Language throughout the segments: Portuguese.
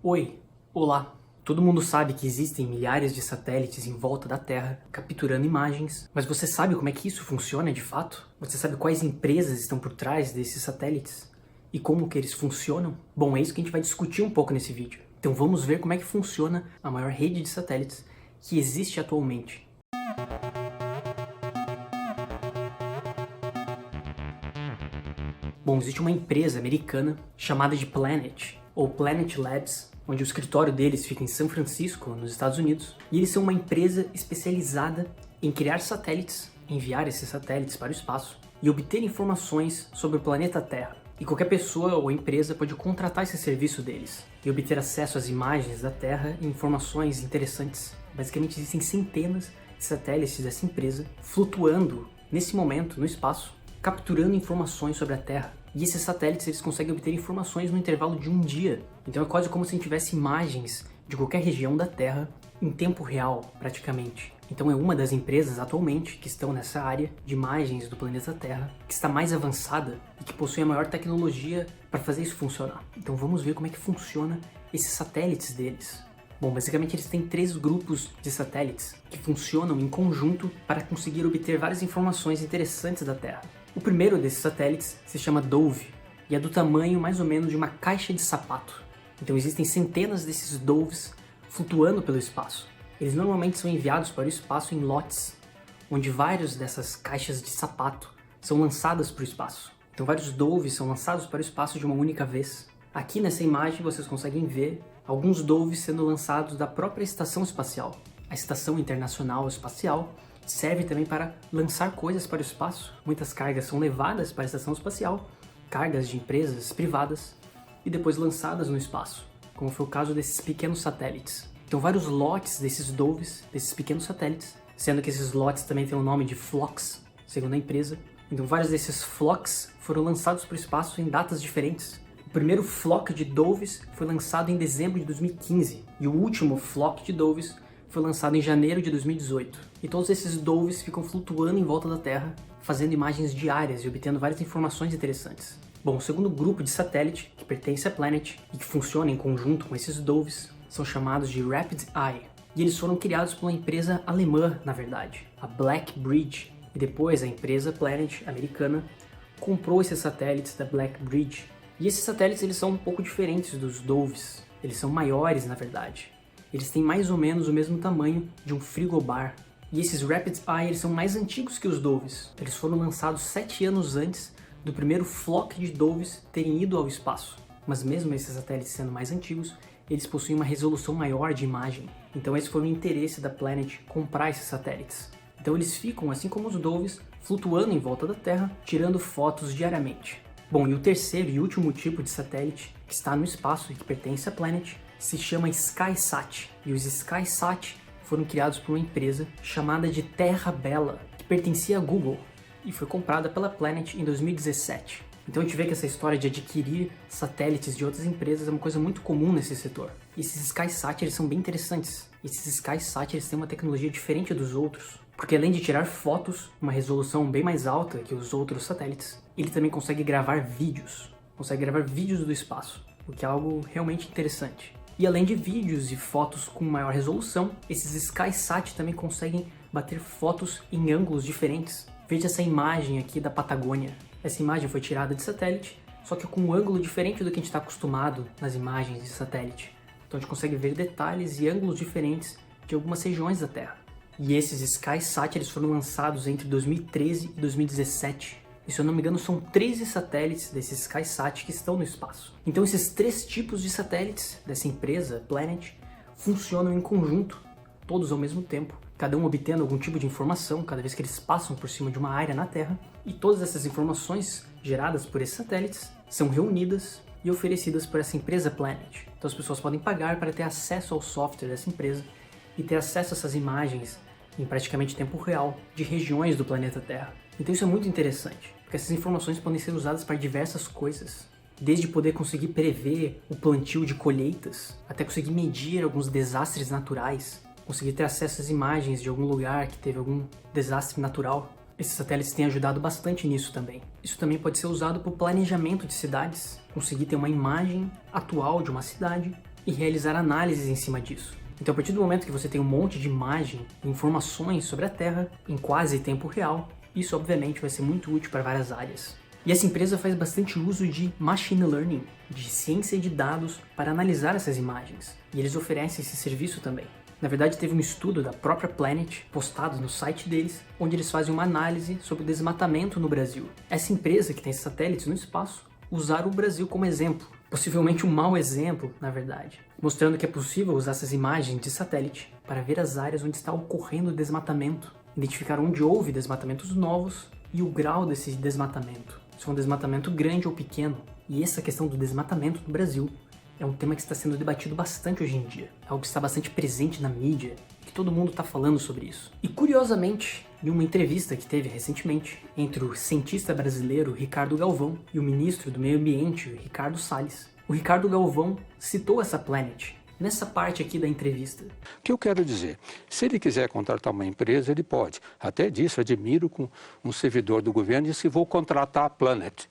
Oi, olá. Todo mundo sabe que existem milhares de satélites em volta da Terra capturando imagens, mas você sabe como é que isso funciona de fato? Você sabe quais empresas estão por trás desses satélites? E como que eles funcionam? Bom, é isso que a gente vai discutir um pouco nesse vídeo. Então vamos ver como é que funciona a maior rede de satélites que existe atualmente. Bom, existe uma empresa americana chamada de Planet, ou Planet Labs, onde o escritório deles fica em São Francisco, nos Estados Unidos, e eles são uma empresa especializada em criar satélites, enviar esses satélites para o espaço e obter informações sobre o planeta Terra. E qualquer pessoa ou empresa pode contratar esse serviço deles e obter acesso às imagens da Terra e informações interessantes. Basicamente existem centenas de satélites dessa empresa flutuando nesse momento no espaço, capturando informações sobre a Terra. E esses satélites eles conseguem obter informações no intervalo de um dia. Então é quase como se a gente tivesse imagens de qualquer região da Terra em tempo real, praticamente. Então é uma das empresas atualmente que estão nessa área de imagens do planeta Terra, que está mais avançada e que possui a maior tecnologia para fazer isso funcionar. Então vamos ver como é que funciona esses satélites deles. Bom, basicamente eles têm 3 grupos de satélites que funcionam em conjunto para conseguir obter várias informações interessantes da Terra. O primeiro desses satélites se chama Dove e é do tamanho mais ou menos de uma caixa de sapato. Então existem centenas desses Doves flutuando pelo espaço. Eles normalmente são enviados para o espaço em lotes, onde várias dessas caixas de sapato são lançadas para o espaço. Então vários Doves são lançados para o espaço de uma única vez. Aqui nessa imagem vocês conseguem ver alguns Doves sendo lançados da própria estação espacial. A Estação Internacional Espacial serve também para lançar coisas para o espaço. Muitas cargas são levadas para a estação espacial, cargas de empresas privadas, e depois lançadas no espaço, como foi o caso desses pequenos satélites. Então vários lotes desses Doves, desses pequenos satélites, sendo que esses lotes também têm o nome de flocks, segundo a empresa. Então vários desses flocks foram lançados para o espaço em datas diferentes. O primeiro flock de Doves foi lançado em dezembro de 2015, e o último flock de Doves foi lançado em janeiro de 2018. E todos esses Doves ficam flutuando em volta da Terra, fazendo imagens diárias e obtendo várias informações interessantes. Bom, o segundo grupo de satélite, que pertence à Planet e que funciona em conjunto com esses Doves, são chamados de Rapid Eye. E eles foram criados por uma empresa alemã, na verdade, a Black Bridge. E depois a empresa Planet, americana, comprou esses satélites da Black Bridge. E esses satélites eles são um pouco diferentes dos Doves. Eles são maiores, na verdade. Eles têm mais ou menos o mesmo tamanho de um frigobar. E esses Rapid Eye eles são mais antigos que os Doves. Eles foram lançados 7 anos antes do primeiro flock de Doves terem ido ao espaço. Mas mesmo esses satélites sendo mais antigos, eles possuem uma resolução maior de imagem. Então esse foi o interesse da Planet comprar esses satélites. Então eles ficam, assim como os Doves, flutuando em volta da Terra, tirando fotos diariamente. Bom, e o terceiro e último tipo de satélite que está no espaço e que pertence à Planet se chama SkySat. E os SkySat foram criados por uma empresa chamada de Terra Bela, que pertencia à Google e foi comprada pela Planet em 2017. Então a gente vê que essa história de adquirir satélites de outras empresas é uma coisa muito comum nesse setor. E esses SkySat eles são bem interessantes. Esses SkySat eles têm uma tecnologia diferente dos outros, porque além de tirar fotos, uma resolução bem mais alta que os outros satélites, ele também consegue gravar vídeos do espaço, o que é algo realmente interessante. E além de vídeos e fotos com maior resolução, esses SkySat também conseguem bater fotos em ângulos diferentes. Veja essa imagem aqui da Patagônia. Essa imagem foi tirada de satélite, só que com um ângulo diferente do que a gente está acostumado nas imagens de satélite. Então a gente consegue ver detalhes e ângulos diferentes de algumas regiões da Terra. E esses SkySat eles foram lançados entre 2013 e 2017. E se eu não me engano são 13 satélites desses SkySat que estão no espaço. Então esses 3 tipos de satélites dessa empresa, Planet, funcionam em conjunto, todos ao mesmo tempo, cada um obtendo algum tipo de informação cada vez que eles passam por cima de uma área na Terra. E todas essas informações geradas por esses satélites são reunidas e oferecidas por essa empresa Planet. Então as pessoas podem pagar para ter acesso ao software dessa empresa e ter acesso a essas imagens em praticamente tempo real de regiões do planeta Terra. Então isso é muito interessante, porque essas informações podem ser usadas para diversas coisas, desde poder conseguir prever o plantio de colheitas, até conseguir medir alguns desastres naturais, conseguir ter acesso às imagens de algum lugar que teve algum desastre natural. Esses satélites têm ajudado bastante nisso também. Isso também pode ser usado para o planejamento de cidades, conseguir ter uma imagem atual de uma cidade e realizar análises em cima disso. Então, a partir do momento que você tem um monte de imagem e informações sobre a Terra em quase tempo real, isso obviamente vai ser muito útil para várias áreas. E essa empresa faz bastante uso de machine learning, de ciência de dados, para analisar essas imagens. E eles oferecem esse serviço também. Na verdade, teve um estudo da própria Planet postado no site deles, onde eles fazem uma análise sobre o desmatamento no Brasil. Essa empresa que tem esses satélites no espaço usaram o Brasil como exemplo, possivelmente um mau exemplo, na verdade, mostrando que é possível usar essas imagens de satélite para ver as áreas onde está ocorrendo o desmatamento, identificar onde houve desmatamentos novos e o grau desse desmatamento, se é um desmatamento grande ou pequeno. E essa questão do desmatamento no Brasil é um tema que está sendo debatido bastante hoje em dia. É algo que está bastante presente na mídia, que todo mundo está falando sobre isso. E curiosamente, em uma entrevista que teve recentemente entre o cientista brasileiro Ricardo Galvão e o ministro do Meio Ambiente, Ricardo Salles, o Ricardo Galvão citou essa Planet nessa parte aqui da entrevista. O que eu quero dizer, se ele quiser contratar uma empresa, ele pode. Até disso, admiro com um servidor do governo e disse, vou contratar a Planet.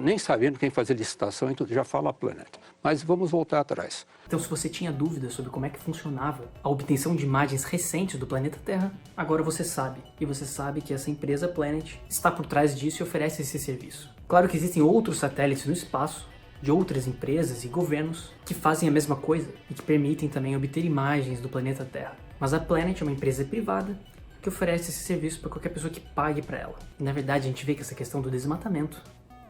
Nem sabendo quem fazer licitação e tudo, já fala a Planet. Mas vamos voltar atrás. Então, se você tinha dúvidas sobre como é que funcionava a obtenção de imagens recentes do planeta Terra, agora você sabe. E você sabe que essa empresa Planet está por trás disso e oferece esse serviço. Claro que existem outros satélites no espaço, de outras empresas e governos, que fazem a mesma coisa e que permitem também obter imagens do planeta Terra. Mas a Planet é uma empresa privada que oferece esse serviço para qualquer pessoa que pague para ela. E na verdade a gente vê que essa questão do desmatamento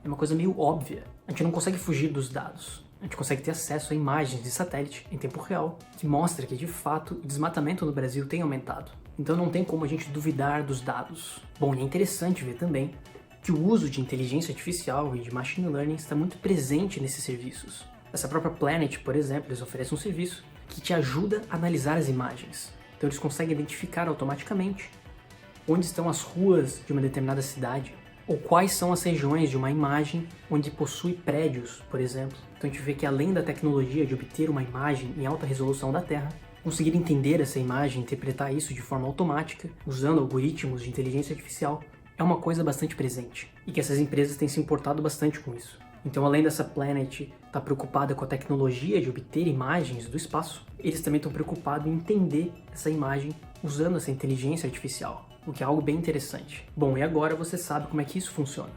é uma coisa meio óbvia. A gente não consegue fugir dos dados. A gente consegue ter acesso a imagens de satélite em tempo real, que mostra que de fato o desmatamento no Brasil tem aumentado. Então não tem como a gente duvidar dos dados. Bom, e é interessante ver também que o uso de inteligência artificial e de machine learning está muito presente nesses serviços. Essa própria Planet, por exemplo, eles oferecem um serviço que te ajuda a analisar as imagens. Então eles conseguem identificar automaticamente onde estão as ruas de uma determinada cidade, ou quais são as regiões de uma imagem onde possui prédios, por exemplo. Então a gente vê que além da tecnologia de obter uma imagem em alta resolução da Terra, conseguir entender essa imagem e interpretar isso de forma automática, usando algoritmos de inteligência artificial, é uma coisa bastante presente. E que essas empresas têm se importado bastante com isso. Então, além dessa Planet estar preocupada com a tecnologia de obter imagens do espaço, eles também estão preocupados em entender essa imagem usando essa inteligência artificial, o que é algo bem interessante. Bom, e agora você sabe como é que isso funciona.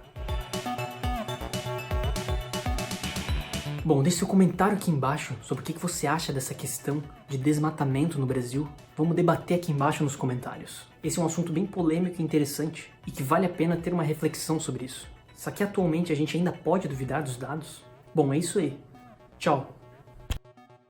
Bom, deixe seu comentário aqui embaixo sobre o que você acha dessa questão de desmatamento no Brasil. Vamos debater aqui embaixo nos comentários. Esse é um assunto bem polêmico e interessante e que vale a pena ter uma reflexão sobre isso. Só que atualmente a gente ainda pode duvidar dos dados? Bom, é isso aí. Tchau!